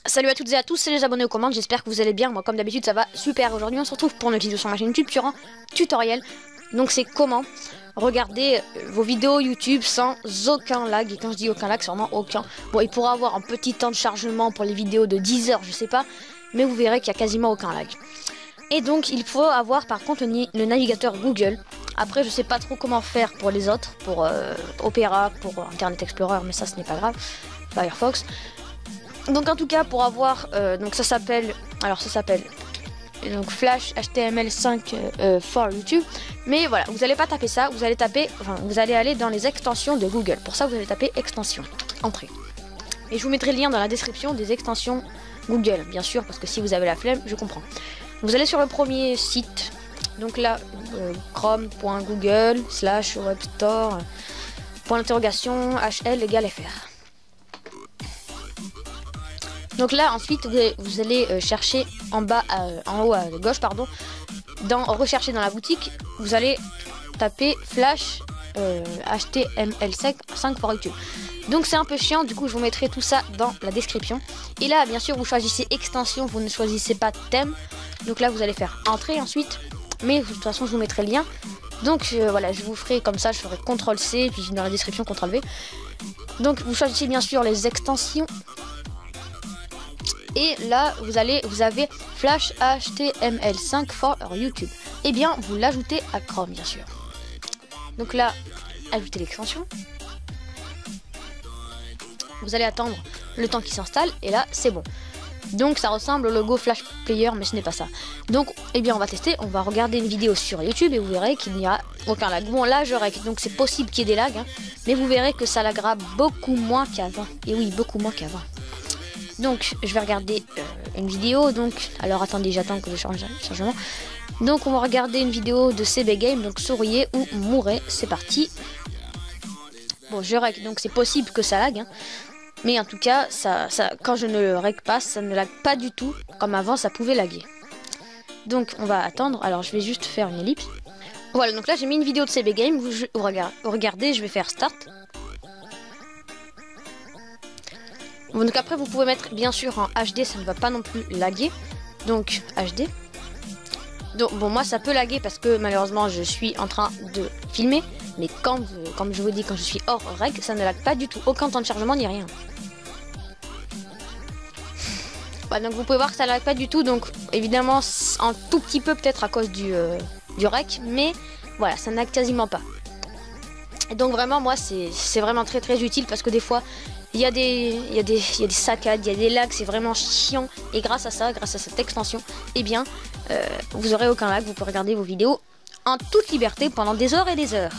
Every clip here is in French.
Salut à toutes et à tous, c'est les abonnés aux commandes, j'espère que vous allez bien. Moi comme d'habitude ça va super. Aujourd'hui on se retrouve pour une vidéo sur ma chaîne YouTube sur un tutoriel. Donc c'est comment regarder vos vidéos YouTube sans aucun lag. Et quand je dis aucun lag, c'est vraiment aucun. Bon, il pourra avoir un petit temps de chargement pour les vidéos de 10 heures, je sais pas, mais vous verrez qu'il y a quasiment aucun lag. Et donc il faut avoir par contre le navigateur Google. Après je sais pas trop comment faire pour les autres, pour Opera, pour Internet Explorer, mais ça ce n'est pas grave, Firefox. Donc en tout cas pour avoir donc ça s'appelle donc Flash HTML5 for YouTube. Mais voilà, vous n'allez pas taper ça, vous allez taper, vous allez aller dans les extensions de Google. Pour ça vous allez taper extension, entrée. Et je vous mettrai le lien dans la description des extensions Google, bien sûr, parce que si vous avez la flemme, je comprends. Vous allez sur le premier site, donc là chrome.google/webstore .HL = fr. Donc là ensuite vous allez chercher en haut à gauche pardon, dans rechercher dans la boutique, vous allez taper Flash HTML5 for YouTube. Donc c'est un peu chiant, du coup je vous mettrai tout ça dans la description. Et là bien sûr vous choisissez extension, vous ne choisissez pas thème. Donc là vous allez faire entrée ensuite, mais de toute façon je vous mettrai le lien. Donc voilà, je vous ferai comme ça, je ferai CTRL-C, puis dans la description CTRL-V. Donc vous choisissez bien sûr les extensions. Et là, vous avez Flash HTML5 for YouTube. Et bien, vous l'ajoutez à Chrome, bien sûr. Donc là, ajoutez l'extension. Vous allez attendre le temps qui s'installe. Et là, c'est bon. Donc, ça ressemble au logo Flash Player, mais ce n'est pas ça. Donc, eh bien, on va tester. On va regarder une vidéo sur YouTube et vous verrez qu'il n'y a aucun lag. Bon, là, je règle. Donc, c'est possible qu'il y ait des lags. Hein, mais vous verrez que ça laggera beaucoup moins qu'avant. Et oui, beaucoup moins qu'avant. Donc je vais regarder une vidéo. Donc alors attendez, j'attends que je change le chargement. Donc on va regarder une vidéo de CB Game, donc souriez ou mourrez. C'est parti. Bon, je règle, donc c'est possible que ça lag, hein. Mais en tout cas quand je ne le règle pas, ça ne lag pas du tout. Comme avant ça pouvait laguer. Donc on va attendre. Alors je vais juste faire une ellipse. Voilà, donc là j'ai mis une vidéo de CB Game. Vous regardez, je vais faire start. Donc après vous pouvez mettre bien sûr en HD, ça ne va pas non plus laguer. Donc HD. Donc bon, moi ça peut laguer parce que malheureusement je suis en train de filmer. Mais comme je vous dis, quand je suis hors règle, ça ne lag pas du tout. Aucun temps de chargement ni rien. Voilà, donc vous pouvez voir que ça lag pas du tout. Donc évidemment un tout petit peu peut-être à cause du rec. Mais voilà, ça ne lag quasiment pas. Et donc vraiment moi c'est vraiment très très utile parce que des fois il y a des saccades, il y a des lags, c'est vraiment chiant. Et grâce à ça, grâce à cette extension, eh bien vous aurez aucun lag, vous pouvez regarder vos vidéos en toute liberté pendant des heures et des heures.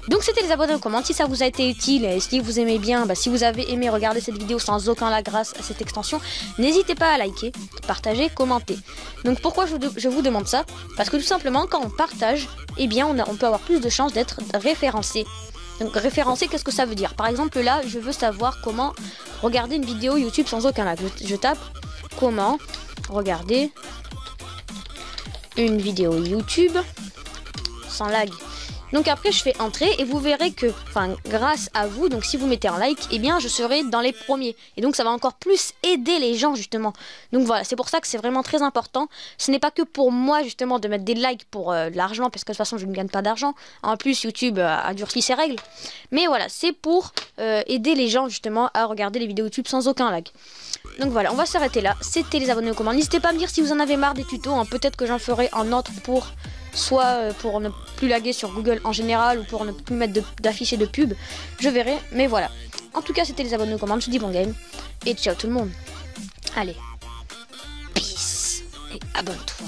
Donc c'était les abonnés aux commandes. Si ça vous a été utile et si vous aimez bien, si vous avez aimé regarder cette vidéo sans aucun lag grâce à cette extension, n'hésitez pas à liker, partager, commenter. Donc pourquoi je vous demande ça? Parce que tout simplement quand on partage, eh bien on peut avoir plus de chances d'être référencé. Donc référencé, qu'est-ce que ça veut dire? Par exemple là, je veux savoir comment regarder une vidéo YouTube sans aucun lag. Je tape comment regarder une vidéo YouTube sans lag. Donc après je fais entrer et vous verrez que, grâce à vous, donc si vous mettez un like, eh bien je serai dans les premiers. Et donc ça va encore plus aider les gens justement. Donc voilà, c'est pour ça que c'est vraiment très important. Ce n'est pas que pour moi justement de mettre des likes pour de l'argent, parce que de toute façon je ne gagne pas d'argent. En plus YouTube a durci ses règles. Mais voilà, c'est pour aider les gens justement à regarder les vidéos YouTube sans aucun lag. Donc voilà, on va s'arrêter là. C'était les abonnés aux commandes. N'hésitez pas à me dire si vous en avez marre des tutos, hein. Peut-être que j'en ferai un autre pour... soit pour ne plus laguer sur Google en général ou pour ne plus mettre d'afficher de pub, je verrai, mais voilà. En tout cas c'était les abonnés aux commandes, je vous dis bon game et ciao tout le monde. Allez, peace et abonne-toi.